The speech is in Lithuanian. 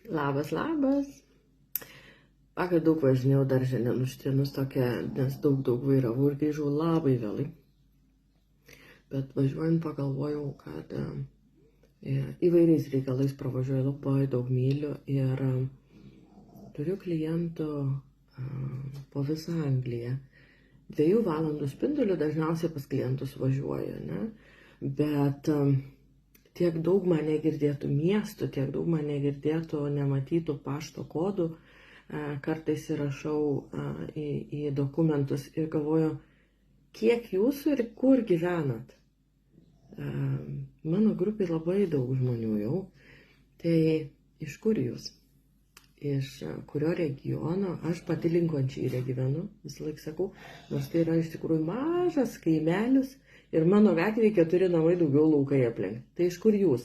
Labas, labas. Vakar daug važinėjau dar šiandien užtrinus tokia, nes daug vairavau ir grįžau labai vėlai. Bet važiuojant pagalvojau, kad įvairiais reikalais pravažiuoju labai daug mylių ir turiu klientų po visą Angliją. 2 valandų spinduliu dažniausiai pas klientus važiuoju, ne? Bet tiek daug man negirdėtų miestų, tiek daug man negirdėtų nematytų pašto kodų, kartais įrašau į dokumentus ir galvoju, kiek jūsų ir kur gyvenat. Mano grupiai labai daug žmonių jau, tai iš kur jūs? Iš kurio regiono? Aš pati Linkonšyre gyvenu, visą laiką sakau, nors tai yra iš tikrųjų mažas kaimelis ir mano gatvėje 4 namai, daugiau laukai aplink. Tai iš kur jūs?